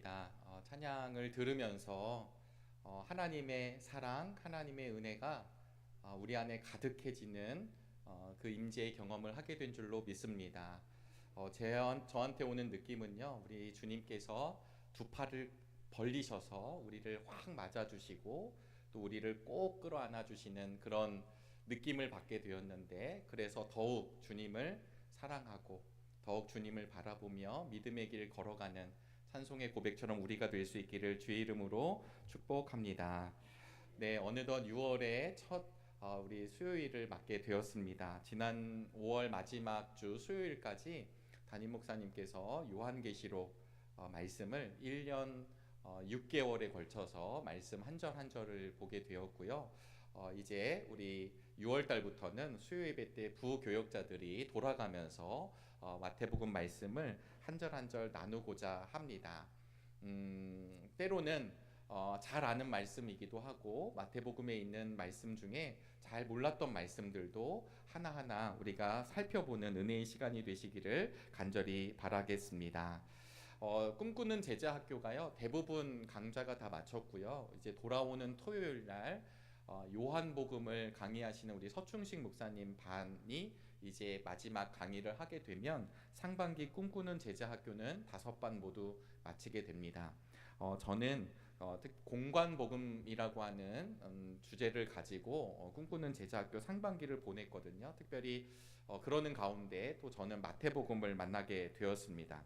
반갑습니다. 찬양을 들으면서 하나님의 사랑, 하나님의 은혜가 우리 안에 가득해지는 그 임재의 경험을 하게 된 줄로 믿습니다. 저한테 오는 느낌은요, 우리 주님께서 두 팔을 벌리셔서 우리를 확 맞아주시고 또 우리를 꼭 끌어안아 주시는 그런 느낌을 받게 되었는데, 그래서 더욱 주님을 사랑하고 더욱 주님을 바라보며 믿음의 길 걸어가는 찬송의 고백처럼 우리가 될 수 있기를 주의 이름으로 축복합니다. 네, 어느덧 6월의 첫 우리 수요일을 맞게 되었습니다. 지난 5월 마지막 주 수요일까지 담임 목사님께서 요한계시록 말씀을 1년 6개월에 걸쳐서 말씀 한 절 한 절을 보게 되었고요. 이제 우리 6월 달부터는 수요 예배 때 부교역자들이 돌아가면서 마태복음 말씀을 한 절 한 절 나누고자 합니다. 때로는 잘 아는 말씀이기도 하고 마태복음에 있는 말씀 중에 잘 몰랐던 말씀들도 하나하나 우리가 살펴보는 은혜의 시간이 되시기를 간절히 바라겠습니다. 꿈꾸는 제자학교가요, 대부분 강좌가 다 마쳤고요. 이제 돌아오는 토요일 날 요한복음을 강의하시는 우리 서충식 목사님 반이 이제 마지막 강의를 하게 되면 상반기 꿈꾸는 제자학교는 5반 모두 마치게 됩니다. 저는 공관복음이라고 하는 주제를 가지고 꿈꾸는 제자학교 상반기를 보냈거든요. 특별히 그러는 가운데 또 저는 마태복음을 만나게 되었습니다.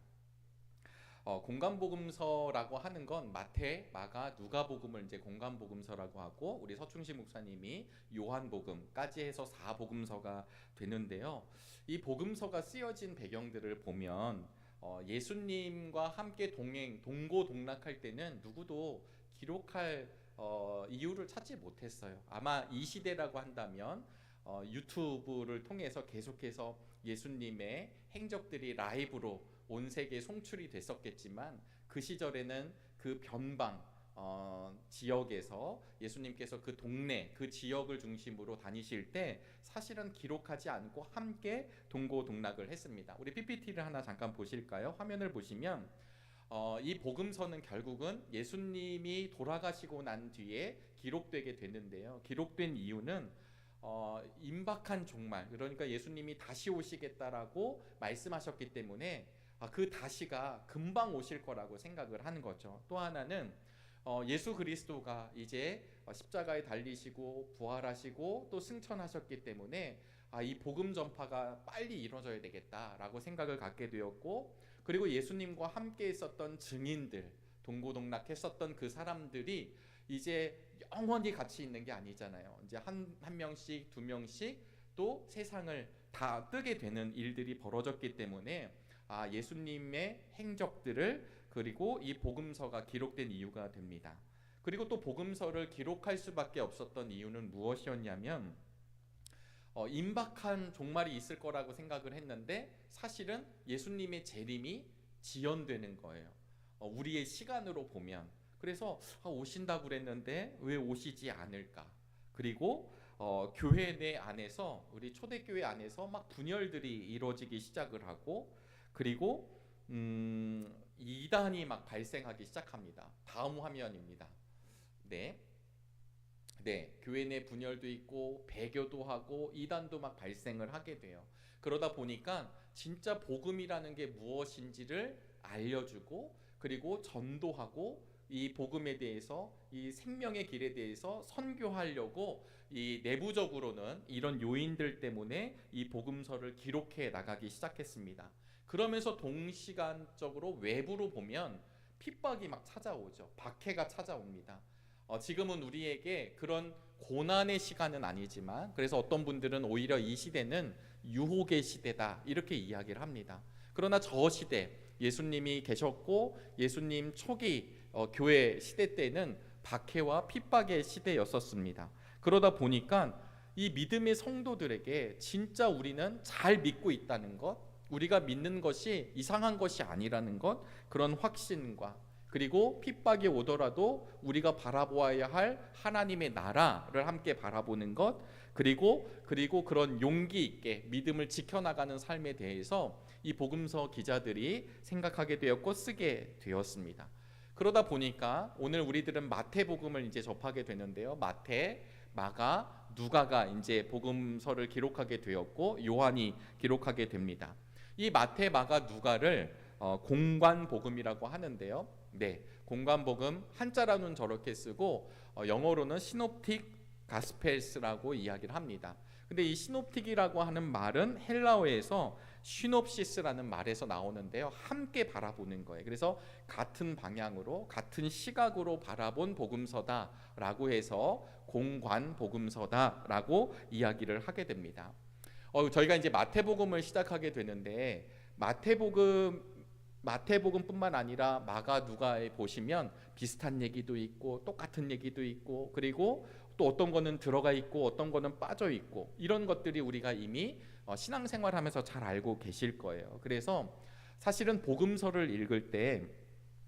공간복음서라고 하는 건 마태, 마가, 누가복음을 이제 공간복음서라고 하고, 우리 서충식 목사님이 요한복음까지 해서 4복음서가 되는데요. 이 복음서가 쓰여진 배경들을 보면 예수님과 함께 동고동락할 때는 누구도 기록할 이유를 찾지 못했어요. 아마 이 시대라고 한다면 유튜브를 통해서 계속해서 예수님의 행적들이 라이브로 온 세계에 송출이 됐었겠지만, 그 시절에는 그 변방 지역에서 예수님께서 그 동네, 그 지역을 중심으로 다니실 때 사실은 기록하지 않고 함께 동고동락을 했습니다. 우리 PPT를 하나 잠깐 보실까요? 화면을 보시면 이 복음서는 결국은 예수님이 돌아가시고 난 뒤에 기록되게 됐는데요. 기록된 이유는 임박한 종말, 그러니까 예수님이 다시 오시겠다라고 말씀하셨기 때문에 그 다시가 금방 오실 거라고 생각을 하는 거죠. 또 하나는 예수 그리스도가 이제 십자가에 달리시고 부활하시고 또 승천하셨기 때문에 이 복음 전파가 빨리 이루어져야 되겠다라고 생각을 갖게 되었고, 그리고 예수님과 함께 있었던 증인들, 동고동락했었던 그 사람들이 이제 영원히 같이 있는 게 아니잖아요. 이제 한 명씩, 2명씩 또 세상을 다 뜨게 되는 일들이 벌어졌기 때문에 예수님의 행적들을, 그리고 이 복음서가 기록된 이유가 됩니다. 그리고 또 복음서를 기록할 수밖에 없었던 이유는 무엇이었냐면 임박한 종말이 있을 거라고 생각을 했는데 사실은 예수님의 재림이 지연되는 거예요. 우리의 시간으로 보면. 그래서 오신다고 그랬는데 왜 오시지 않을까? 그리고 교회 내 안에서, 우리 초대교회 안에서 막 분열들이 이루어지기 시작을 하고, 그리고 이단이 막 발생하기 시작합니다. 다음 화면입니다. 네, 교회 내 분열도 있고 배교도 하고 이단도 막 발생을 하게 돼요. 그러다 보니까 진짜 복음이라는 게 무엇인지를 알려주고, 그리고 전도하고, 이 복음에 대해서, 이 생명의 길에 대해서 선교하려고 이 내부적으로는 이런 요인들 때문에 이 복음서를 기록해 나가기 시작했습니다. 그러면서 동시간적으로 외부로 보면 핍박이 막 찾아오죠. 박해가 찾아옵니다. 지금은 우리에게 그런 고난의 시간은 아니지만, 그래서 어떤 분들은 오히려 이 시대는 유혹의 시대다 이렇게 이야기를 합니다. 그러나 저 시대, 예수님이 계셨고 예수님 초기 교회 시대 때는 박해와 핍박의 시대였었습니다. 그러다 보니까 이 믿음의 성도들에게 진짜 우리는 잘 믿고 있다는 것, 우리가 믿는 것이 이상한 것이 아니라는 것, 그런 확신과, 그리고 핍박이 오더라도 우리가 바라보아야 할 하나님의 나라를 함께 바라보는 것, 그리고 그런 용기 있게 믿음을 지켜나가는 삶에 대해서 이 복음서 기자들이 생각하게 되었고 쓰게 되었습니다. 그러다 보니까 오늘 우리들은 마태복음을 이제 접하게 되는데요. 마태, 마가, 누가가 이제 복음서를 기록하게 되었고 요한이 기록하게 됩니다. 이 마태, 마가, 누가를 공관복음이라고 하는데요. 네, 공관복음 한자로는 저렇게 쓰고 영어로는 시놉틱 가스펠스라고 이야기를 합니다. 근데 이 시놉틱이라고 하는 말은 헬라어에서 시놉시스라는 말에서 나오는데요. 함께 바라보는 거예요. 그래서 같은 방향으로 같은 시각으로 바라본 복음서다라고 해서 공관 복음서다라고 이야기를 하게 됩니다. 저희가 이제 마태복음을 시작하게 되는데 마태복음뿐만 아니라 마가 누가에 보시면 비슷한 얘기도 있고 똑같은 얘기도 있고 그리고 또 어떤 거는 들어가 있고 어떤 거는 빠져 있고 이런 것들이 우리가 이미 신앙생활하면서 잘 알고 계실 거예요. 그래서 사실은 복음서를 읽을 때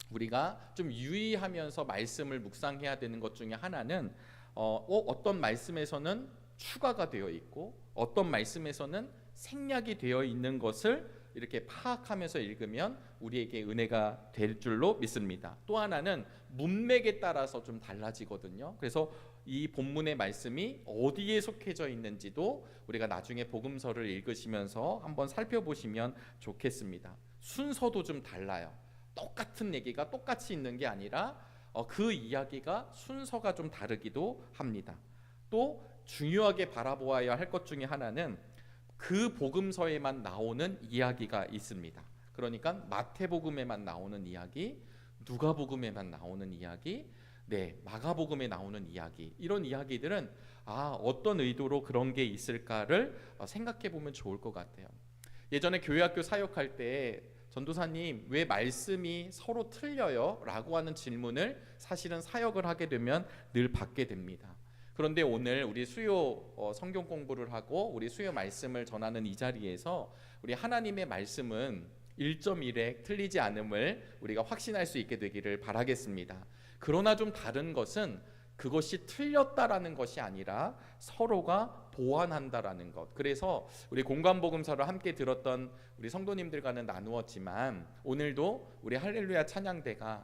우리가 좀 유의하면서 말씀을 묵상해야 되는 것 중에 하나는 어떤 말씀에서는 추가가 되어 있고 어떤 말씀에서는 생략이 되어 있는 것을 이렇게 파악하면서 읽으면 우리에게 은혜가 될 줄로 믿습니다. 또 하나는 문맥에 따라서 좀 달라지거든요. 그래서 이 본문의 말씀이 어디에 속해져 있는지도 우리가 나중에 복음서를 읽으시면서 한번 살펴보시면 좋겠습니다. 순서도 좀 달라요. 똑같은 얘기가 똑같이 있는 게 아니라 그 이야기가 순서가 좀 다르기도 합니다. 또 중요하게 바라보아야 할 것 중에 하나는 그 복음서에만 나오는 이야기가 있습니다. 그러니까 마태복음에만 나오는 이야기, 누가복음에만 나오는 이야기, 네, 마가복음에 나오는 이야기, 이런 이야기들은 어떤 의도로 그런 게 있을까를 생각해 보면 좋을 것 같아요. 예전에 교회학교 사역할 때 전도사님 왜 말씀이 서로 틀려요? 라고 하는 질문을 사실은 사역을 하게 되면 늘 받게 됩니다. 그런데 오늘 우리 수요 성경 공부를 하고 우리 수요 말씀을 전하는 이 자리에서 우리 하나님의 말씀은 1.1획 틀리지 않음을 우리가 확신할 수 있게 되기를 바라겠습니다. 그러나 좀 다른 것은 그것이 틀렸다라는 것이 아니라 서로가 보완한다라는 것. 그래서 우리 공관복음서를 함께 들었던 우리 성도님들과는 나누었지만 오늘도 우리 할렐루야 찬양대가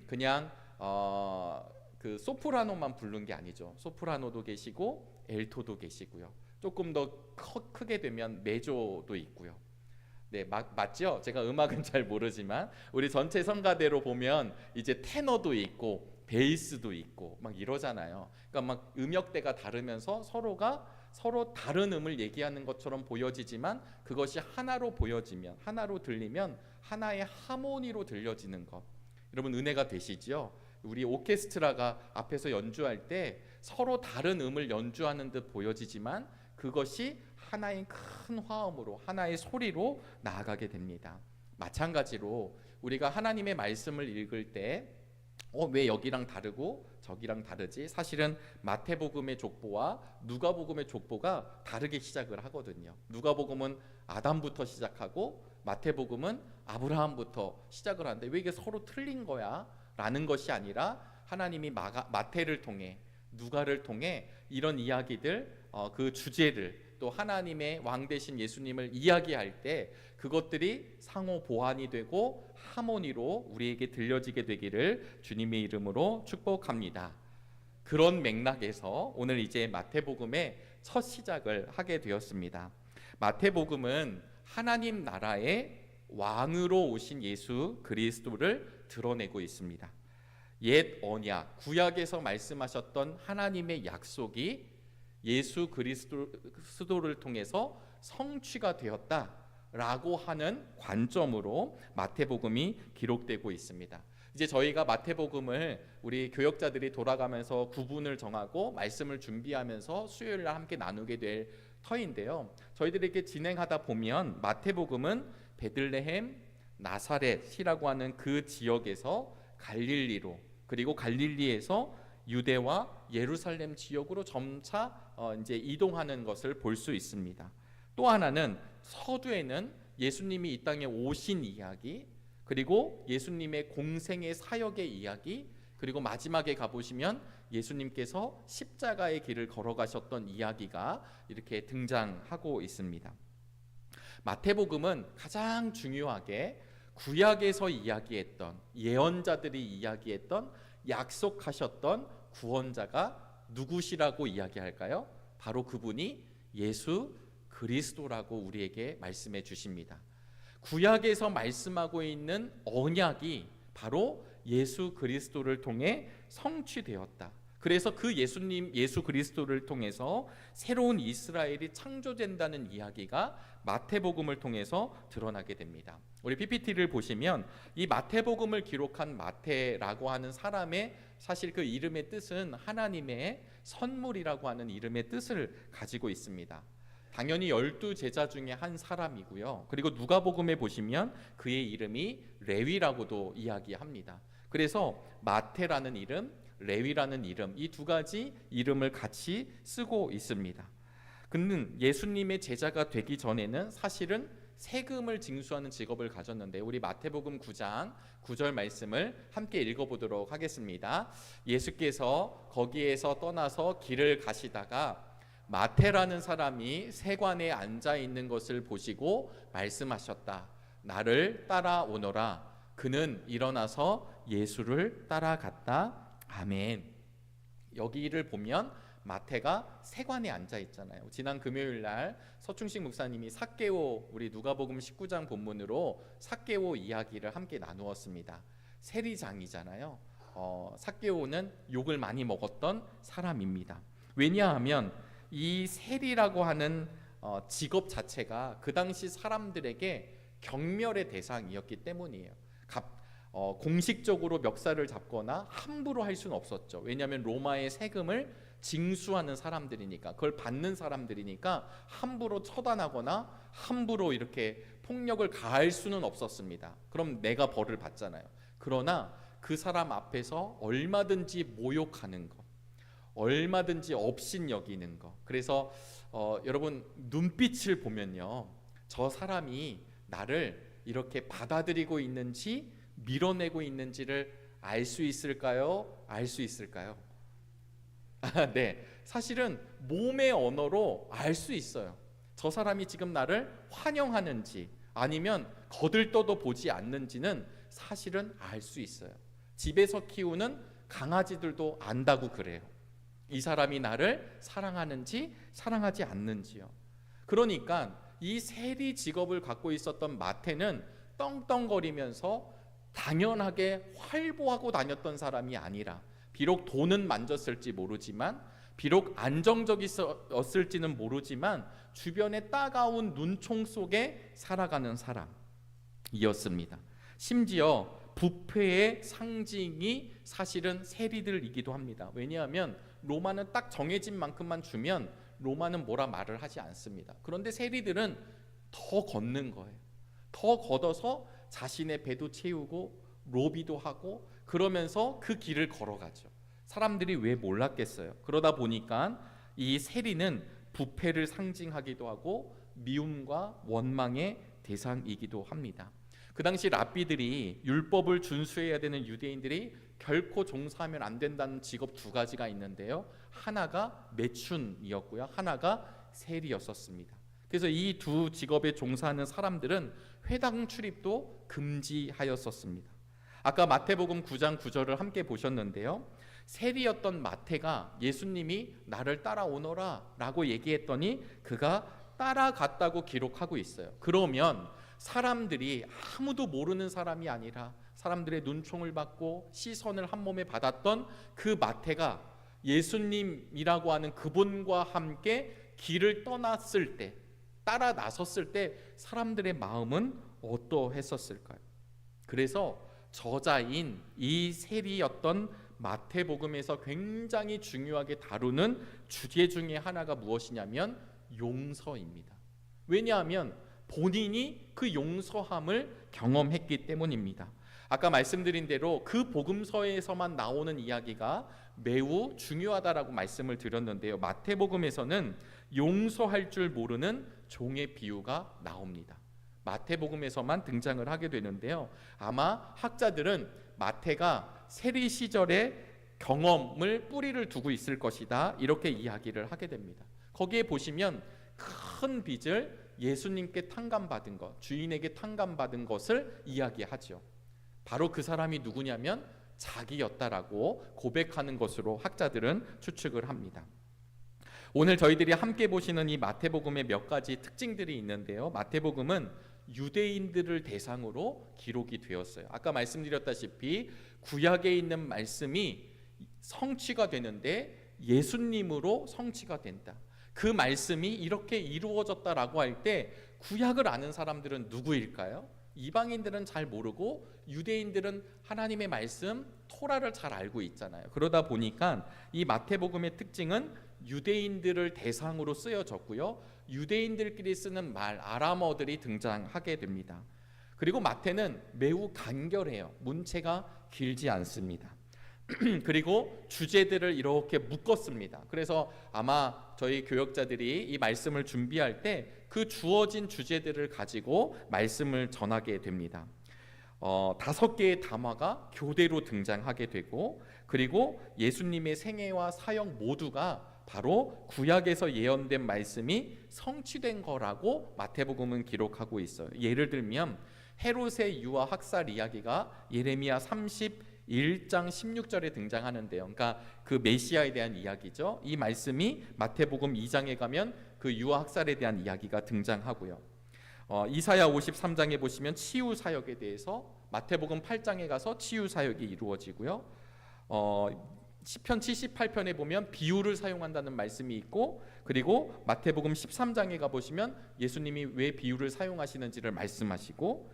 그냥 그 소프라노만 부른 게 아니죠. 소프라노도 계시고 엘토도 계시고요. 조금 더 크게 되면 메조도 있고요. 네, 맞죠? 제가 음악은 잘 모르지만 우리 전체 성가대로 보면 이제 테너도 있고 베이스도 있고 막 이러잖아요. 그러니까 막 음역대가 다르면서 서로 다른 음을 얘기하는 것처럼 보여지지만 그것이 하나로 보여지면 하나로 들리면 하나의 하모니로 들려지는 것. 여러분 은혜가 되시죠? 우리 오케스트라가 앞에서 연주할 때 서로 다른 음을 연주하는 듯 보여지지만 그것이 하나의 큰 화음으로 하나의 소리로 나아가게 됩니다. 마찬가지로 우리가 하나님의 말씀을 읽을 때 왜 여기랑 다르고 저기랑 다르지? 사실은 마태복음의 족보와 누가복음의 족보가 다르게 시작을 하거든요. 누가복음은 아담부터 시작하고 마태복음은 아브라함부터 시작을 하는데 왜 이게 서로 틀린 거야? 라는 것이 아니라 하나님이 마태를 통해 누가를 통해 이런 이야기들 그 주제를 또 하나님의 왕 되신 예수님을 이야기할 때 그것들이 상호 보완이 되고 하모니로 우리에게 들려지게 되기를 주님의 이름으로 축복합니다. 그런 맥락에서 오늘 이제 마태복음의 첫 시작을 하게 되었습니다. 마태복음은 하나님 나라의 왕으로 오신 예수 그리스도를 드러내고 있습니다. 옛 언약 구약에서 말씀하셨던 하나님의 약속이 예수 그리스도를 통해서 성취가 되었다라고 하는 관점으로 마태복음이 기록되고 있습니다. 이제 저희가 마태복음을 우리 교역자들이 돌아가면서 구분을 정하고 말씀을 준비하면서 수요일 날 함께 나누게 될 터인데요. 저희들이 이렇게 진행하다 보면 마태복음은 베들레헴, 나사렛이라고 하는 그 지역에서 갈릴리로 그리고 갈릴리에서 유대와 예루살렘 지역으로 점차 이제 이동하는 것을 볼 수 있습니다. 또 하나는 서두에는 예수님이 이 땅에 오신 이야기, 그리고 예수님의 공생의 사역의 이야기, 그리고 마지막에 가보시면 예수님께서 십자가의 길을 걸어가셨던 이야기가 이렇게 등장하고 있습니다. 마태복음은 가장 중요하게 구약에서 이야기했던 예언자들이 이야기했던 약속하셨던 구원자가 누구시라고 이야기할까요? 바로 그분이 예수 그리스도라고 우리에게 말씀해 주십니다. 구약에서 말씀하고 있는 언약이 바로 예수 그리스도를 통해 성취되었다. 그래서 그 예수님 예수 그리스도를 통해서 새로운 이스라엘이 창조된다는 이야기가 마태복음을 통해서 드러나게 됩니다. 우리 PPT를 보시면 이 마태복음을 기록한 마태라고 하는 사람의 사실 그 이름의 뜻은 하나님의 선물이라고 하는 이름의 뜻을 가지고 있습니다. 당연히 12제자 중에 한 사람이고요. 그리고 누가복음에 보시면 그의 이름이 레위라고도 이야기합니다. 그래서 마태라는 이름, 레위라는 이름, 이 두 가지 이름을 같이 쓰고 있습니다. 그는 예수님의 제자가 되기 전에는 사실은 세금을 징수하는 직업을 가졌는데 우리 마태복음 9장 9절 말씀을 함께 읽어보도록 하겠습니다. 예수께서 거기에서 떠나서 길을 가시다가 마태라는 사람이 세관에 앉아 있는 것을 보시고 말씀하셨다. 나를 따라오너라. 그는 일어나서 예수를 따라갔다. 아멘. 여기를 보면 마태가 세관에 앉아 있잖아요. 지난 금요일 날 서충식 목사님이 삭개오, 우리 누가복음 19장 본문으로 삭개오 이야기를 함께 나누었습니다. 세리장이잖아요. 삭개오는 욕을 많이 먹었던 사람입니다. 왜냐하면 이 세리라고 하는 직업 자체가 그 당시 사람들에게 경멸의 대상이었기 때문이에요. 공식적으로 멱살을 잡거나 함부로 할 수는 없었죠. 왜냐하면 로마의 세금을 징수하는 사람들이니까, 그걸 받는 사람들이니까 함부로 처단하거나 함부로 이렇게 폭력을 가할 수는 없었습니다. 그럼 내가 벌을 받잖아요. 그러나 그 사람 앞에서 얼마든지 모욕하는 것, 얼마든지 업신여기는 것. 그래서 여러분 눈빛을 보면요, 저 사람이 나를 이렇게 받아들이고 있는지 밀어내고 있는지를 알 수 있을까요? 알 수 있을까요? 네, 사실은 몸의 언어로 알 수 있어요. 저 사람이 지금 나를 환영하는지 아니면 거들떠도 보지 않는지는 사실은 알 수 있어요. 집에서 키우는 강아지들도 안다고 그래요. 이 사람이 나를 사랑하는지 사랑하지 않는지요. 그러니까 이 세리 직업을 갖고 있었던 마태는 떵떵거리면서 당연하게 활보하고 다녔던 사람이 아니라, 비록 돈은 만졌을지 모르지만, 비록 안정적이었을지는 모르지만 주변의 따가운 눈총 속에 살아가는 사람이었습니다. 심지어 부패의 상징이 사실은 세리들이기도 합니다. 왜냐하면 로마는 딱 정해진 만큼만 주면 로마는 뭐라 말을 하지 않습니다. 그런데 세리들은 더 걷는 거예요. 더 걷어서 자신의 배도 채우고 로비도 하고 그러면서 그 길을 걸어가죠. 사람들이 왜 몰랐겠어요? 그러다 보니까 이 세리는 부패를 상징하기도 하고 미움과 원망의 대상이기도 합니다. 그 당시 랍비들이 율법을 준수해야 되는 유대인들이 결코 종사하면 안 된다는 직업 두 가지가 있는데요. 하나가 매춘이었고요, 하나가 세리였었습니다. 그래서 이 두 직업에 종사하는 사람들은 회당 출입도 금지하였었습니다. 아까 마태복음 9장 9절을 함께 보셨는데요, 세리였던 마태가 예수님이 나를 따라오너라 라고 얘기했더니 그가 따라갔다고 기록하고 있어요. 그러면 사람들이 아무도 모르는 사람이 아니라 사람들의 눈총을 받고 시선을 한 몸에 받았던 그 마태가 예수님이라고 하는 그분과 함께 길을 떠났을 때, 따라 나섰을 때 사람들의 마음은 어떠했었을까요? 그래서 저자인 이 세리였던 마태복음에서 굉장히 중요하게 다루는 주제 중에 하나가 무엇이냐면 용서입니다. 왜냐하면 본인이 그 용서함을 경험했기 때문입니다. 아까 말씀드린 대로 그 복음서에서만 나오는 이야기가 매우 중요하다라고 말씀을 드렸는데요, 마태복음에서는 용서할 줄 모르는 종의 비유가 나옵니다. 마태복음에서만 등장을 하게 되는데요, 아마 학자들은 마태가 세리 시절의 경험을 뿌리를 두고 있을 것이다, 이렇게 이야기를 하게 됩니다. 거기에 보시면 큰 빚을 예수님께 탕감받은 것, 주인에게 탕감받은 것을 이야기하죠. 바로 그 사람이 누구냐면 자기였다라고 고백하는 것으로 학자들은 추측을 합니다. 오늘 저희들이 함께 보시는 이 마태복음의 몇 가지 특징들이 있는데요. 마태복음은 유대인들을 대상으로 기록이 되었어요. 아까 말씀드렸다시피 구약에 있는 말씀이 성취가 되는데 예수님으로 성취가 된다. 그 말씀이 이렇게 이루어졌다라고 할 때 구약을 아는 사람들은 누구일까요? 이방인들은 잘 모르고 유대인들은 하나님의 말씀 토라를 잘 알고 있잖아요. 그러다 보니까 이 마태복음의 특징은 유대인들을 대상으로 쓰여졌고요. 유대인들끼리 쓰는 말 아람어들이 등장하게 됩니다. 그리고 마태는 매우 간결해요. 문체가 길지 않습니다. 그리고 주제들을 이렇게 묶었습니다. 그래서 아마 저희 교역자들이 이 말씀을 준비할 때 그 주어진 주제들을 가지고 말씀을 전하게 됩니다. 5개의 담화가 교대로 등장하게 되고, 그리고 예수님의 생애와 사역 모두가 바로 구약에서 예언된 말씀이 성취된 거라고 마태복음은 기록하고 있어요. 예를 들면 헤롯의 유아 학살 이야기가 예레미야 31장 16절에 등장하는데요. 그러니까 그 메시아에 대한 이야기죠. 이 말씀이 마태복음 2장에 가면 그 유아 학살에 대한 이야기가 등장하고요. 이사야 53장에 보시면 치유 사역에 대해서, 마태복음 8장에 가서 치유 사역이 이루어지고요. 시편 78편에 보면 비유를 사용한다는 말씀이 있고, 그리고 마태복음 13장에 가보시면 예수님이 왜 비유를 사용하시는지를 말씀하시고,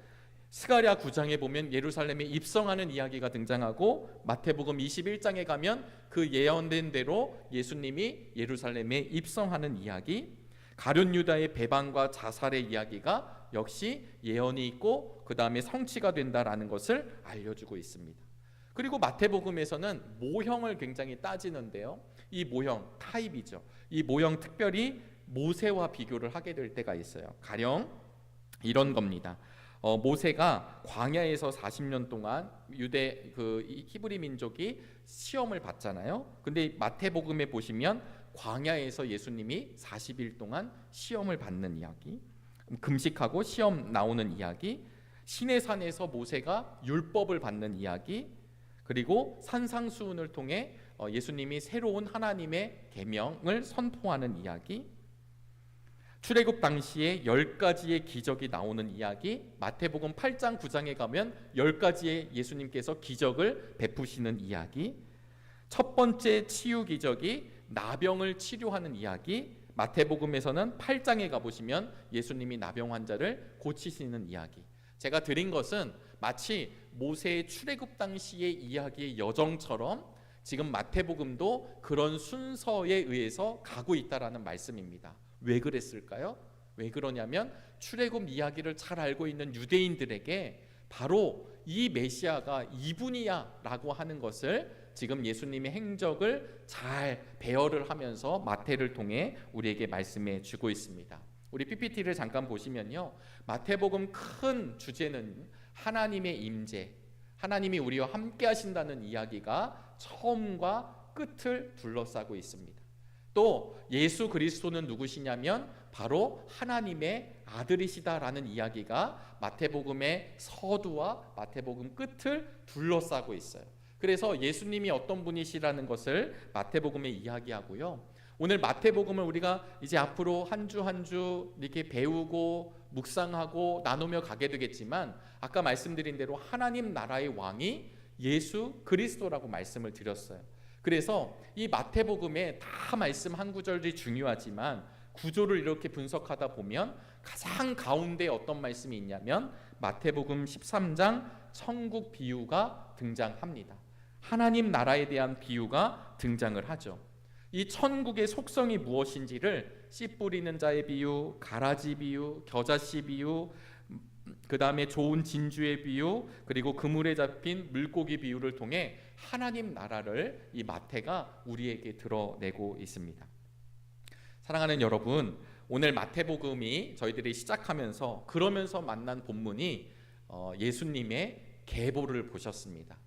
스가랴 9장에 보면 예루살렘에 입성하는 이야기가 등장하고, 마태복음 21장에 가면 그 예언된 대로 예수님이 예루살렘에 입성하는 이야기, 가룟 유다의 배반과 자살의 이야기가 역시 예언이 있고 그 다음에 성취가 된다라는 것을 알려주고 있습니다. 그리고 마태복음에서는 모형을 굉장히 따지는데요. 이 모형, 타입이죠. 이 모형 특별히 모세와 비교를 하게 될 때가 있어요. 가령 이런 겁니다. 모세가 광야에서 40년 동안 유대 히브리 민족이 시험을 받잖아요. 근데 마태복음에 보시면 광야에서 예수님이 40일 동안 시험을 받는 이야기, 금식하고 시험 나오는 이야기, 시내산에서 모세가 율법을 받는 이야기, 그리고 산상수훈을 통해 예수님이 새로운 하나님의 계명을 선포하는 이야기, 출애굽 당시에 10가지의 기적이 나오는 이야기, 마태복음 8장 9장에 가면 10가지의 예수님께서 기적을 베푸시는 이야기, 첫 번째 치유 기적이 나병을 치료하는 이야기, 마태복음에서는 8장에 가보시면 예수님이 나병 환자를 고치시는 이야기. 제가 드린 것은 마치 모세의 출애굽 당시의 이야기의 여정처럼 지금 마태복음도 그런 순서에 의해서 가고 있다라는 말씀입니다. 왜 그랬을까요? 왜 그러냐면 출애굽 이야기를 잘 알고 있는 유대인들에게 바로 이 메시아가 이분이야 라고 하는 것을 지금 예수님의 행적을 잘 배열을 하면서 마태를 통해 우리에게 말씀해 주고 있습니다. 우리 PPT를 잠깐 보시면요, 마태복음 큰 주제는 하나님의 임재, 하나님이 우리와 함께 하신다는 이야기가 처음과 끝을 둘러싸고 있습니다. 또 예수 그리스도는 누구시냐면 바로 하나님의 아들이시다라는 이야기가 마태복음의 서두와 마태복음 끝을 둘러싸고 있어요. 그래서 예수님이 어떤 분이시라는 것을 마태복음에 이야기하고요. 오늘 마태복음을 우리가 이제 앞으로 한 주 한 주 이렇게 배우고 묵상하고 나누며 가게 되겠지만, 아까 말씀드린 대로 하나님 나라의 왕이 예수 그리스도라고 말씀을 드렸어요. 그래서 이 마태복음에 다 말씀 한 구절이 중요하지만 구조를 이렇게 분석하다 보면 가장 가운데 어떤 말씀이 있냐면 마태복음 13장 천국 비유가 등장합니다. 하나님 나라에 대한 비유가 등장을 하죠. 이 천국의 속성이 무엇인지를 씨 뿌리는 자의 비유, 가라지 비유, 겨자씨 비유, 그 다음에 좋은 진주의 비유, 그리고 그물에 잡힌 물고기 비유를 통해 하나님 나라를 이 마태가 우리에게 드러내고 있습니다. 사랑하는 여러분, 오늘 마태복음이 저희들이 시작하면서 그러면서 만난 본문이 예수님의 계보를 보셨습니다.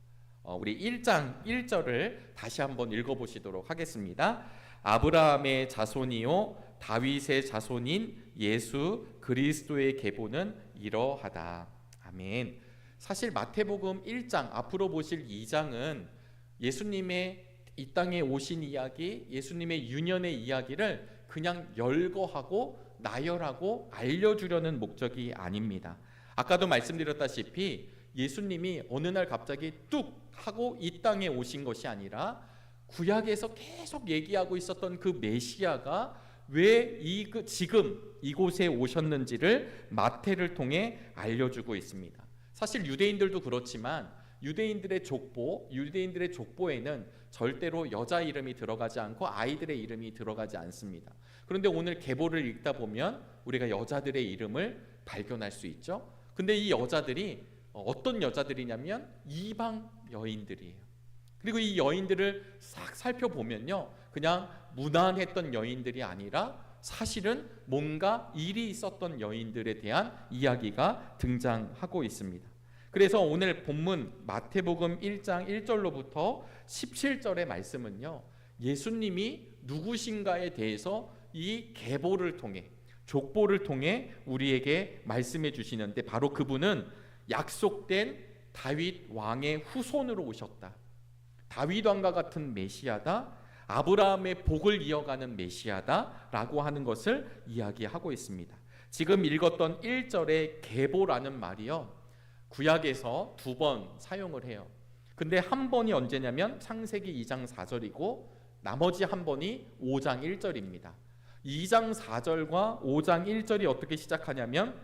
우리 1장 1절을 다시 한번 읽어보시도록 하겠습니다. 아브라함의 자손이요 다윗의 자손인 예수 그리스도의 계보는 이러하다. 아멘. 사실 마태복음 1장 앞으로 보실 2장은 예수님의 이 땅에 오신 이야기, 예수님의 유년의 이야기를 그냥 열거하고 나열하고 알려주려는 목적이 아닙니다. 아까도 말씀드렸다시피 예수님이 어느 날 갑자기 뚝 하고 이 땅에 오신 것이 아니라 구약에서 계속 얘기하고 있었던 그 메시아가 왜 지금 이곳에 오셨는지를 마태를 통해 알려주고 있습니다. 사실 유대인들도 그렇지만 유대인들의 족보에는 절대로 여자 이름이 들어가지 않고 아이들의 이름이 들어가지 않습니다. 그런데 오늘 계보를 읽다 보면 우리가 여자들의 이름을 발견할 수 있죠. 근데 이 여자들이 어떤 여자들이냐면 이방 여인들이에요. 그리고 이 여인들을 싹 살펴보면요, 그냥 무난했던 여인들이 아니라 사실은 뭔가 일이 있었던 여인들에 대한 이야기가 등장하고 있습니다. 그래서 오늘 본문 마태복음 1장 1절로부터 17절의 말씀은요, 예수님이 누구신가에 대해서 이 계보를 통해, 족보를 통해 우리에게 말씀해 주시는데, 바로 그분은 약속된 다윗 왕의 후손으로 오셨다, 다윗 왕과 같은 메시아다, 아브라함의 복을 이어가는 메시아다 라고 하는 것을 이야기하고 있습니다. 지금 읽었던 1절의 계보라는 말이요, 구약에서 2번 사용을 해요. 근데 한 번이 언제냐면 창세기 2장 4절이고 나머지 한 번이 5장 1절입니다. 2장 4절과 5장 1절이 어떻게 시작하냐면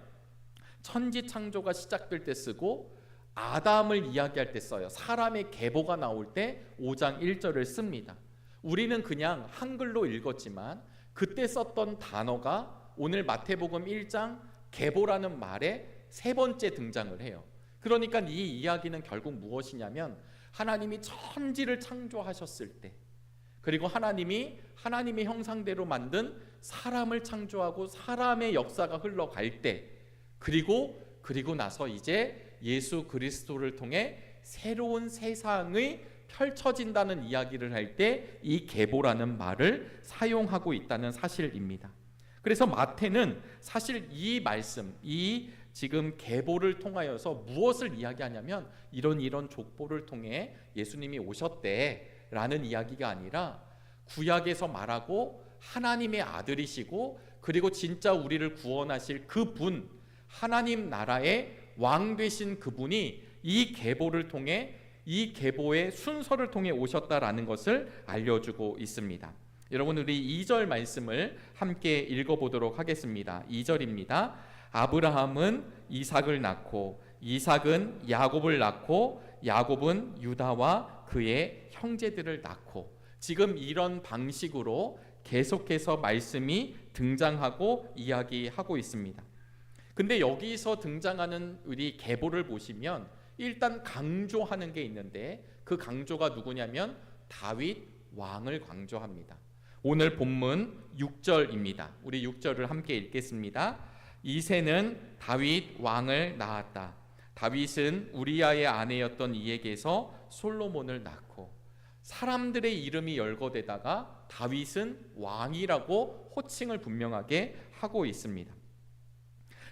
천지 창조가 시작될 때 쓰고 아담을 이야기할 때 써요. 사람의 계보가 나올 때 5장 1절을 씁니다. 우리는 그냥 한글로 읽었지만 그때 썼던 단어가 오늘 마태복음 1장 계보라는 말에 3번째 등장을 해요. 그러니까 이 이야기는 결국 무엇이냐면 하나님이 천지를 창조하셨을 때, 그리고 하나님이 하나님의 형상대로 만든 사람을 창조하고 사람의 역사가 흘러갈 때, 그리고 나서 이제 예수 그리스도를 통해 새로운 세상이 펼쳐진다는 이야기를 할 때 이 계보라는 말을 사용하고 있다는 사실입니다. 그래서 마태는 사실 이 말씀, 이 지금 계보를 통하여서 무엇을 이야기하냐면 이런 족보를 통해 예수님이 오셨대라는 이야기가 아니라 구약에서 말하고 하나님의 아들이시고 그리고 진짜 우리를 구원하실 그분, 하나님 나라의 왕 되신 그분이 이 계보를 통해, 이 계보의 순서를 통해 오셨다라는 것을 알려주고 있습니다. 여러분, 우리 2절 말씀을 함께 읽어보도록 하겠습니다. 2절입니다. 아브라함은 이삭을 낳고 이삭은 야곱을 낳고 야곱은 유다와 그의 형제들을 낳고, 지금 이런 방식으로 계속해서 말씀이 등장하고 이야기하고 있습니다. 근데 여기서 등장하는 우리 계보를 보시면 일단 강조하는 게 있는데 그 강조가 누구냐면 다윗 왕을 강조합니다. 오늘 본문 6절입니다. 우리 6절을 함께 읽겠습니다. 이새는 다윗 왕을 낳았다. 다윗은 우리아의 아내였던 이에게서 솔로몬을 낳고, 사람들의 이름이 열거되다가 다윗은 왕이라고 호칭을 분명하게 하고 있습니다.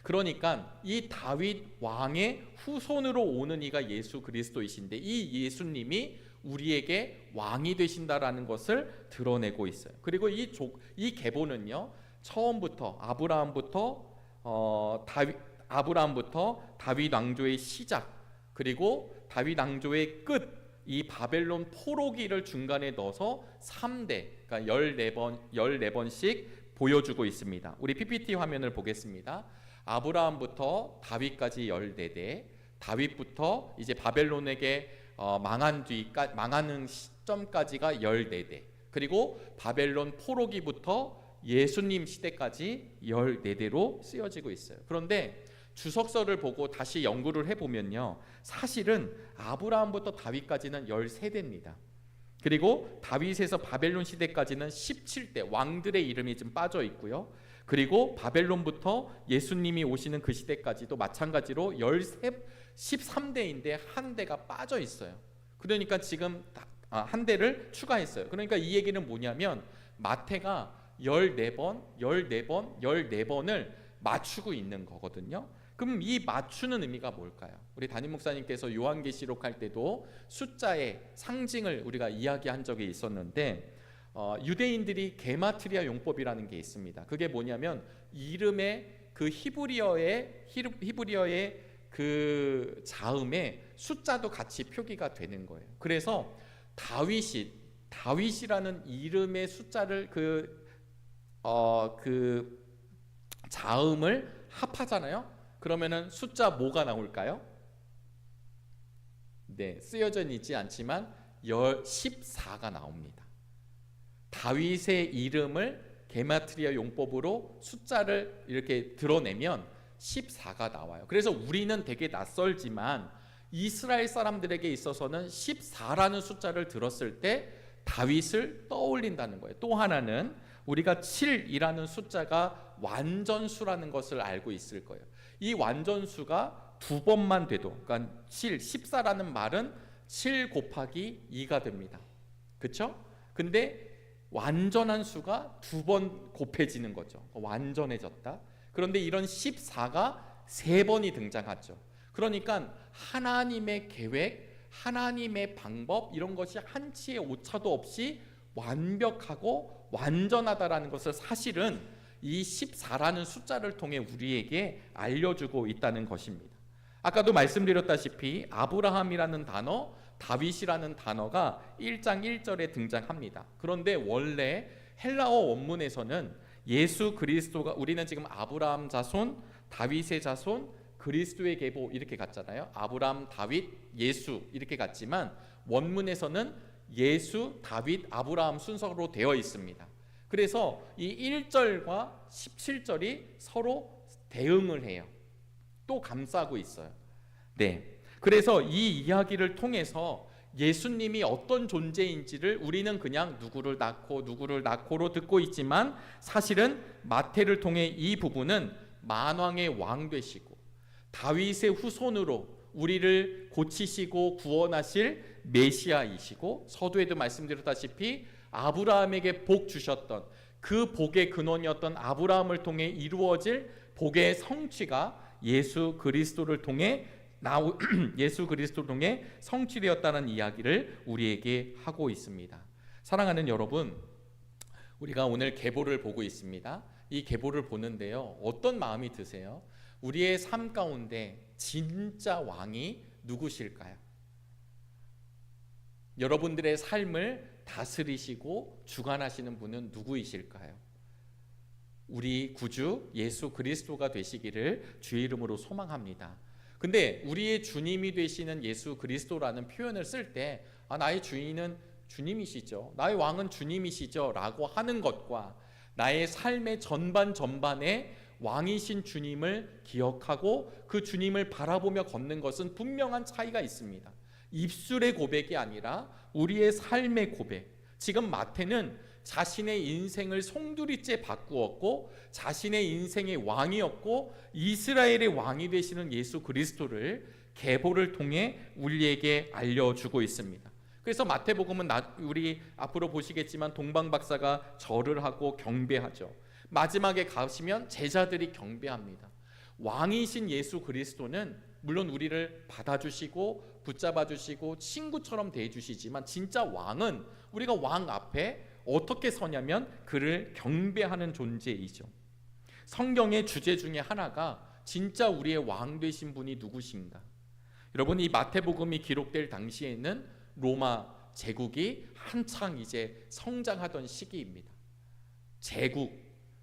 그러니까 이 다윗 왕의 후손으로 오는 이가 예수 그리스도이신데 이 예수님이 우리에게 왕이 되신다라는 것을 드러내고 있어요. 그리고 이 계보는요, 처음부터 아브라함부터 다윗 왕조의 시작, 그리고 다윗 왕조의 끝, 이 바벨론 포로기를 중간에 넣어서 3대, 그러니까 14번씩 보여주고 있습니다. 우리 PPT 화면을 보겠습니다. 아브라함부터 다윗까지 14대, 다윗부터 이제 바벨론에게 망하는 시점까지가 14대, 그리고 바벨론 포로기부터 예수님 시대까지 14대로 쓰여지고 있어요. 그런데 주석서를 보고 다시 연구를 해보면요, 사실은 아브라함부터 다윗까지는 13대입니다. 그리고 다윗에서 바벨론 시대까지는 17대, 왕들의 이름이 좀 빠져 있고요. 그리고 바벨론부터 예수님이 오시는 그 시대까지도 마찬가지로 13대인데 한 대가 빠져 있어요. 그러니까 지금 한 대를 추가했어요. 그러니까 이 얘기는 뭐냐면 마태가 14번, 14번, 14번을 맞추고 있는 거거든요. 그럼 이 맞추는 의미가 뭘까요? 우리 담임 목사님께서 요한계시록 할 때도 숫자의 상징을 우리가 이야기한 적이 있었는데 유대인들이 게마트리아 용법이라는 게 있습니다. 그게 뭐냐면 이름의 그 히브리어의 그 자음에 숫자도 같이 표기가 되는 거예요. 그래서 다윗이라는 이름의 숫자를 그 자음을 합하잖아요. 그러면은 숫자 뭐가 나올까요? 네, 쓰여져 있지 않지만 14가 나옵니다. 다윗의 이름을 게마트리아 용법으로 숫자를 이렇게 드러내면 14가 나와요. 그래서 우리는 되게 낯설지만 이스라엘 사람들에게 있어서는 14라는 숫자를 들었을 때 다윗을 떠올린다는 거예요. 또 하나는 우리가 7이라는 숫자가 완전수라는 것을 알고 있을 거예요. 이 완전수가 두 번만 돼도, 그러니까 14라는 말은 7 곱하기 2가 됩니다. 그렇죠? 근데 완전한 수가 두 번 곱해지는 거죠. 완전해졌다. 그런데 이런 14가 세 번이 등장하죠. 그러니까 하나님의 계획, 하나님의 방법, 이런 것이 한치의 오차도 없이 완벽하고 완전하다라는 것을 사실은 이 14라는 숫자를 통해 우리에게 알려주고 있다는 것입니다. 아까도 말씀드렸다시피 아브라함이라는 단어, 다윗이라는 단어가 1장 1절에 등장합니다. 그런데 원래 헬라어 원문에서는 예수 그리스도가, 우리는 지금 아브라함 자손, 다윗의 자손, 그리스도의 계보 이렇게 갔잖아요. 아브라함, 다윗, 예수 이렇게 갔지만 원문에서는 예수, 다윗, 아브라함 순서로 되어 있습니다. 그래서 이 1절과 17절이 서로 대응을 해요. 또 감싸고 있어요. 네. 그래서 이 이야기를 통해서 예수님이 어떤 존재인지를 우리는 그냥 누구를 낳고로 듣고 있지만 사실은 마태를 통해 이 부분은 만왕의 왕 되시고 다윗의 후손으로 우리를 고치시고 구원하실 메시아이시고, 서두에도 말씀드렸다시피 아브라함에게 복 주셨던 그 복의 근원이었던 아브라함을 통해 이루어질 복의 성취가 예수 그리스도를 통해 성취되었다는 이야기를 우리에게 하고 있습니다. 사랑하는 여러분, 우리가 오늘 계보를 보고 있습니다. 이 계보를 보는데요, 어떤 마음이 드세요? 우리의 삶 가운데 진짜 왕이 누구실까요? 여러분들의 삶을 다스리시고 주관하시는 분은 누구이실까요? 우리 구주 예수 그리스도가 되시기를 주의 이름으로 소망합니다. 근데 우리의 주님이 되시는 예수 그리스도라는 표현을 쓸 때 나의 주인은 주님이시죠, 나의 왕은 주님이시죠 라고 하는 것과 나의 삶의 전반에 왕이신 주님을 기억하고 그 주님을 바라보며 걷는 것은 분명한 차이가 있습니다. 입술의 고백이 아니라 우리의 삶의 고백. 지금 마태는 자신의 인생을 송두리째 바꾸었고 자신의 인생의 왕이었고 이스라엘의 왕이 되시는 예수 그리스도를 계보를 통해 우리에게 알려주고 있습니다. 그래서 마태복음은 우리 앞으로 보시겠지만 동방박사가 절을 하고 경배하죠. 마지막에 가시면 제자들이 경배합니다. 왕이신 예수 그리스도는 물론 우리를 받아주시고 붙잡아주시고 친구처럼 대해주시지만 진짜 왕은 우리가 왕 앞에 어떻게 서냐면 그를 경배하는 존재이죠. 성경의 주제 중에 하나가 진짜 우리의 왕 되신 분이 누구신가? 여러분, 이 마태복음이 기록될 당시에는 로마 제국이 한창 이제 성장하던 시기입니다. 제국,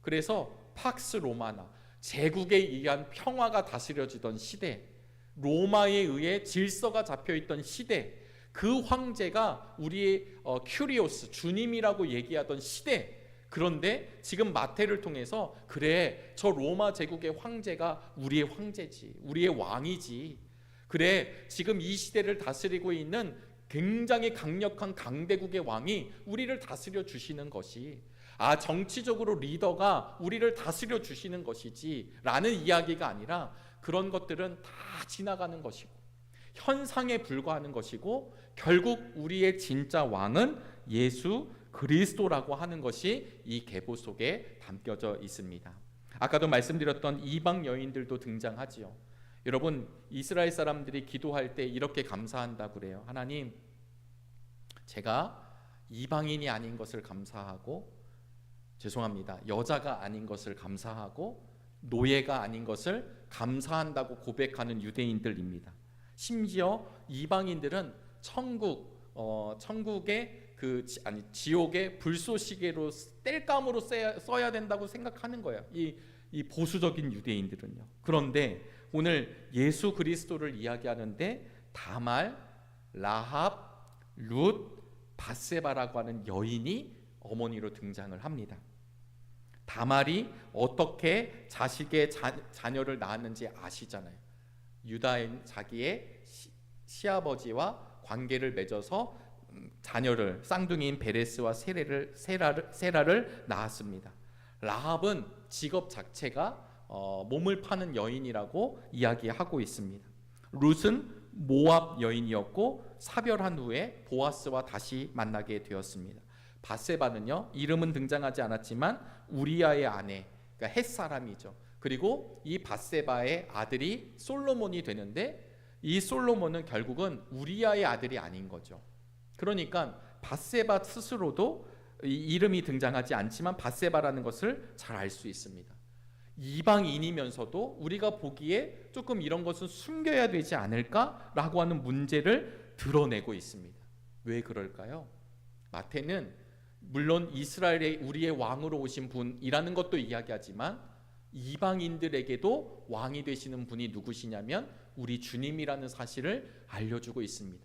그래서 팍스 로마나 제국에 의한 평화가 다스려지던 시대, 로마에 의해 질서가 잡혀있던 시대, 그 황제가 우리의 큐리오스, 주님이라고 얘기하던 시대. 그런데 지금 마태를 통해서 그래, 저 로마 제국의 황제가 우리의 황제지, 우리의 왕이지. 그래, 지금 이 시대를 다스리고 있는 굉장히 강력한 강대국의 왕이 우리를 다스려 주시는 것이, 정치적으로 리더가 우리를 다스려 주시는 것이지 라는 이야기가 아니라 그런 것들은 다 지나가는 것이고 현상에 불과하는 것이고 결국 우리의 진짜 왕은 예수 그리스도라고 하는 것이 이 계보 속에 담겨져 있습니다. 아까도 말씀드렸던 이방 여인들도 등장하지요. 여러분, 이스라엘 사람들이 기도할 때 이렇게 감사한다고 그래요. 하나님, 제가 이방인이 아닌 것을 감사하고, 죄송합니다, 여자가 아닌 것을 감사하고 노예가 아닌 것을 감사한다고 고백하는 유대인들입니다. 심지어 이방인들은 천국의 지옥의 불쏘시개로 땔감으로 써야 된다고 생각하는 거예요. 이 보수적인 유대인들은요. 그런데 오늘 예수 그리스도를 이야기하는데 다말, 라합, 룻, 밧세바라고 하는 여인이 어머니로 등장을 합니다. 다말이 어떻게 자식의 자녀를 낳았는지 아시잖아요. 유다인 자기의 시아버지와 관계를 맺어서 자녀를, 쌍둥이인 베레스와 세라를 낳았습니다. 라합은 직업 자체가 몸을 파는 여인이라고 이야기하고 있습니다. 룻은 모압 여인이었고 사별한 후에 보아스와 다시 만나게 되었습니다. 밧세바는요, 이름은 등장하지 않았지만 우리아의 아내, 그러니까 헷 사람이죠. 그리고 이 밧세바의 아들이 솔로몬이 되는데 이 솔로몬은 결국은 우리아의 아들이 아닌 거죠. 그러니까 밧세바 스스로도 이름이 등장하지 않지만 밧세바라는 것을 잘 알 수 있습니다. 이방인이면서도 우리가 보기에 조금 이런 것은 숨겨야 되지 않을까라고 하는 문제를 드러내고 있습니다. 왜 그럴까요? 마태는 물론 이스라엘의 우리의 왕으로 오신 분이라는 것도 이야기하지만 이방인들에게도 왕이 되시는 분이 누구시냐면 우리 주님이라는 사실을 알려주고 있습니다.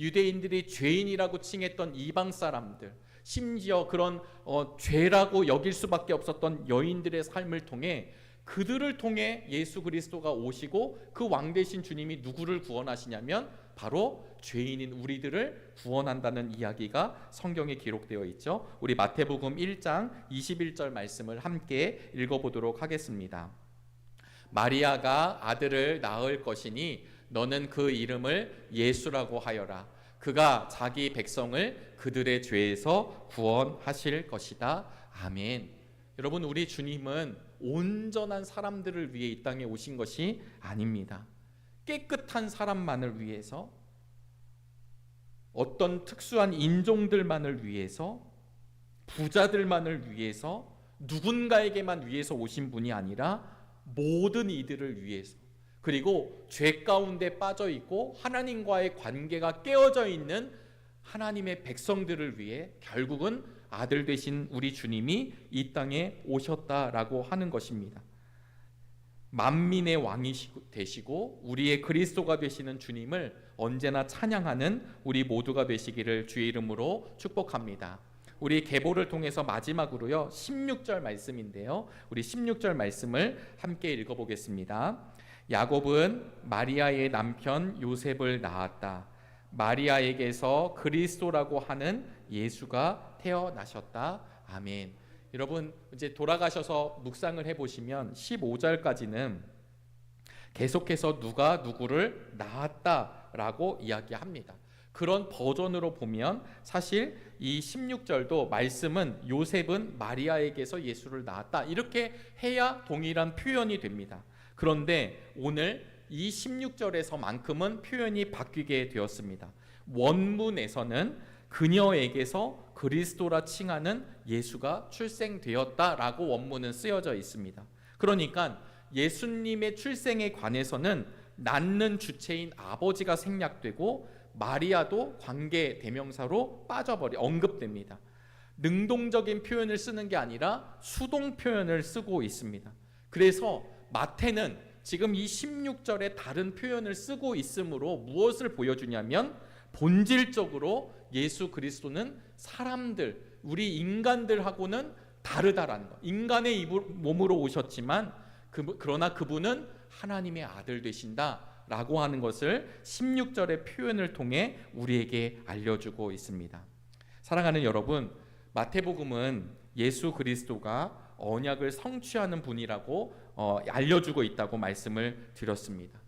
유대인들이 죄인이라고 칭했던 이방 사람들, 심지어 그런 죄라고 여길 수밖에 없었던 여인들의 삶을 통해, 그들을 통해 예수 그리스도가 오시고 그 왕 되신 주님이 누구를 구원하시냐면 바로 죄인인 우리들을 구원한다는 이야기가 성경에 기록되어 있죠. 우리 마태복음 1장 21절 말씀을 함께 읽어보도록 하겠습니다. 마리아가 아들을 낳을 것이니 너는 그 이름을 예수라고 하여라. 그가 자기 백성을 그들의 죄에서 구원하실 것이다. 아멘. 여러분, 우리 주님은 온전한 사람들을 위해 이 땅에 오신 것이 아닙니다. 깨끗한 사람만을 위해서, 어떤 특수한 인종들만을 위해서, 부자들만을 위해서, 누군가에게만 위해서 오신 분이 아니라 모든 이들을 위해서, 그리고 죄 가운데 빠져 있고 하나님과의 관계가 깨어져 있는 하나님의 백성들을 위해 결국은 아들 되신 우리 주님이 이 땅에 오셨다라고 하는 것입니다. 만민의 왕이 되시고 우리의 그리스도가 되시는 주님을 언제나 찬양하는 우리 모두가 되시기를 주의 이름으로 축복합니다. 우리 계보를 통해서 마지막으로요 16절 말씀인데요, 우리 16절 말씀을 함께 읽어보겠습니다. 야곱은 마리아의 남편 요셉을 낳았다. 마리아에게서 그리스도라고 하는 예수가 태어나셨다. 아멘. 여러분, 이제 돌아가셔서 묵상을 해보시면 15절까지는 계속해서 누가 누구를 낳았다라고 이야기합니다. 그런 버전으로 보면 사실 이 16절도 말씀은 요셉은 마리아에게서 예수를 낳았다 이렇게 해야 동일한 표현이 됩니다. 그런데 오늘 이 16절에서만큼은 표현이 바뀌게 되었습니다. 원문에서는 그녀에게서 그리스도라 칭하는 예수가 출생되었다라고 원문은 쓰여져 있습니다. 그러니까 예수님의 출생에 관해서는 낳는 주체인 아버지가 생략되고 마리아도 관계 대명사로 언급됩니다. 능동적인 표현을 쓰는 게 아니라 수동 표현을 쓰고 있습니다. 그래서 마태는 지금 이 16절에 다른 표현을 쓰고 있으므로 무엇을 보여주냐면 본질적으로 예수 그리스도는 사람들, 우리 인간들하고는 다르다라는 것. 인간의 몸으로 오셨지만 그러나 그분은 하나님의 아들 되신다라고 하는 것을 16절의 표현을 통해 우리에게 알려주고 있습니다. 사랑하는 여러분, 마태복음은 예수 그리스도가 언약을 성취하는 분이라고 알려주고 있다고 말씀을 드렸습니다.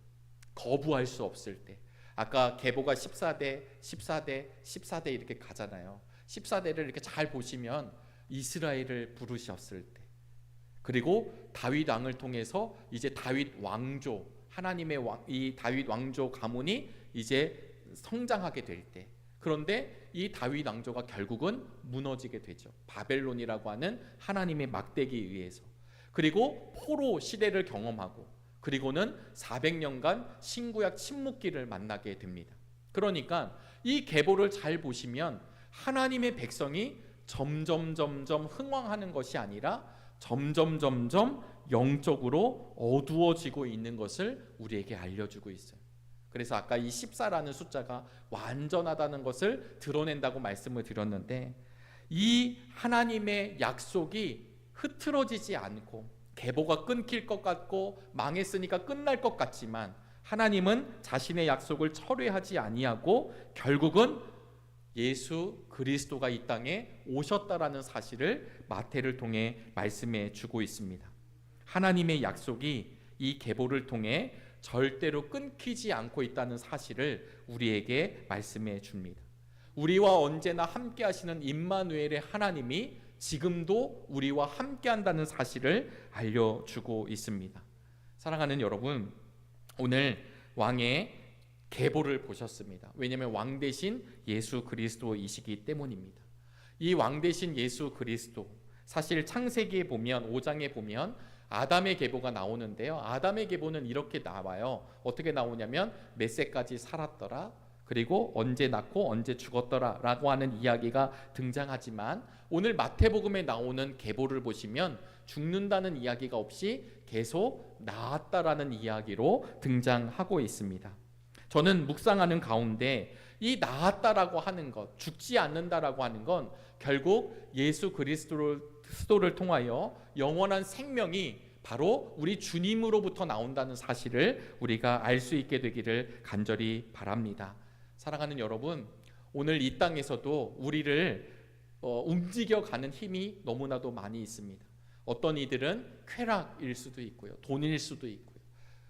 거부할 수 없을 때, 아까 계보가 14대, 14대, 14대 이렇게 가잖아요. 14대를 이렇게 잘 보시면 이스라엘을 부르셨을 때, 그리고 다윗 왕을 통해서 이제 다윗 왕조, 하나님의 이 다윗 왕조 가문이 이제 성장하게 될 때, 그런데 이 다윗 왕조가 결국은 무너지게 되죠. 바벨론이라고 하는 하나님의 막대기에 의해서. 그리고 포로 시대를 경험하고, 그리고는 400년간 신구약 침묵기를 만나게 됩니다. 그러니까 이 계보를 잘 보시면 하나님의 백성이 점점 흥왕하는 것이 아니라 점점 영적으로 어두워지고 있는 것을 우리에게 알려주고 있어요. 그래서 아까 이 14라는 숫자가 완전하다는 것을 드러낸다고 말씀을 드렸는데, 이 하나님의 약속이 흐트러지지 않고 계보가 끊길 것 같고 망했으니까 끝날 것 같지만, 하나님은 자신의 약속을 철회하지 아니하고 결국은 예수 그리스도가 이 땅에 오셨다라는 사실을 마태를 통해 말씀해 주고 있습니다. 하나님의 약속이 이 계보를 통해 절대로 끊기지 않고 있다는 사실을 우리에게 말씀해 줍니다. 우리와 언제나 함께 하시는 임마누엘의 하나님이 지금도 우리와 함께 한다는 사실을 알려주고 있습니다. 사랑하는 여러분, 오늘 왕의 계보를 보셨습니다. 왜냐하면 왕 대신 예수 그리스도이시기 때문입니다. 이 왕 대신 예수 그리스도, 사실 창세기에 보면 5장에 보면 아담의 계보가 나오는데요. 아담의 계보는 이렇게 나와요. 어떻게 나오냐면 몇 세까지 살았더라, 그리고 언제 낳고 언제 죽었더라 라고 하는 이야기가 등장하지만, 오늘 마태복음에 나오는 계보를 보시면 죽는다는 이야기가 없이 계속 나았다라는 이야기로 등장하고 있습니다. 저는 묵상하는 가운데 이 나았다라고 하는 것, 죽지 않는다라고 하는 건 결국 예수 그리스도를 통하여 영원한 생명이 바로 우리 주님으로부터 나온다는 사실을 우리가 알 수 있게 되기를 간절히 바랍니다. 사랑하는 여러분, 오늘 이 땅에서도 우리를 움직여가는 힘이 너무나도 많이 있습니다. 어떤 이들은 쾌락일 수도 있고요, 돈일 수도 있고요,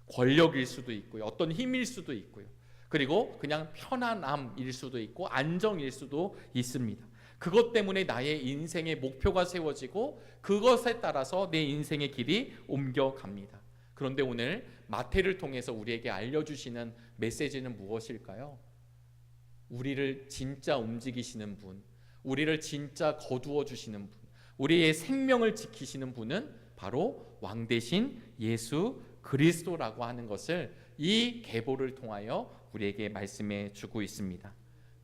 권력일 수도 있고요, 어떤 힘일 수도 있고요, 그리고 그냥 편안함일 수도 있고 안정일 수도 있습니다. 그것 때문에 나의 인생의 목표가 세워지고 그것에 따라서 내 인생의 길이 옮겨갑니다. 그런데 오늘 마태를 통해서 우리에게 알려주시는 메시지는 무엇일까요? 우리를 진짜 움직이시는 분, 우리를 진짜 거두어 주시는 분, 우리의 생명을 지키시는 분은 바로 왕 대신 예수 그리스도라고 하는 것을 이 계보를 통하여 우리에게 말씀해 주고 있습니다.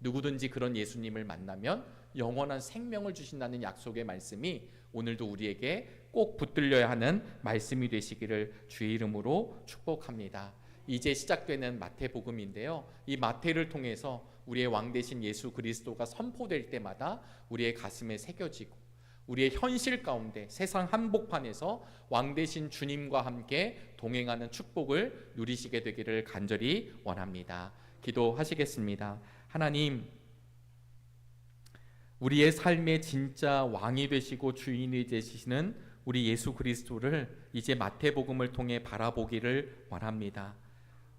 누구든지 그런 예수님을 만나면 영원한 생명을 주신다는 약속의 말씀이 오늘도 우리에게 꼭 붙들려야 하는 말씀이 되시기를 주의 이름으로 축복합니다. 이제 시작되는 마태복음인데요, 이 마태를 통해서 우리의 왕 대신 예수 그리스도가 선포될 때마다 우리의 가슴에 새겨지고 우리의 현실 가운데 세상 한복판에서 왕 대신 주님과 함께 동행하는 축복을 누리시게 되기를 간절히 원합니다. 기도하시겠습니다. 하나님, 우리의 삶의 진짜 왕이 되시고 주인이 되시는 우리 예수 그리스도를 이제 마태복음을 통해 바라보기를 원합니다.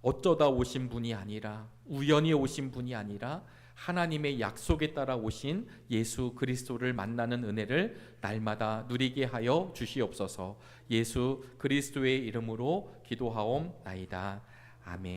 어쩌다 오신 분이 아니라, 우연히 오신 분이 아니라 하나님의 약속에 따라 오신 예수 그리스도를 만나는 은혜를 날마다 누리게 하여 주시옵소서. 예수 그리스도의 이름으로 기도하옵나이다. 아멘.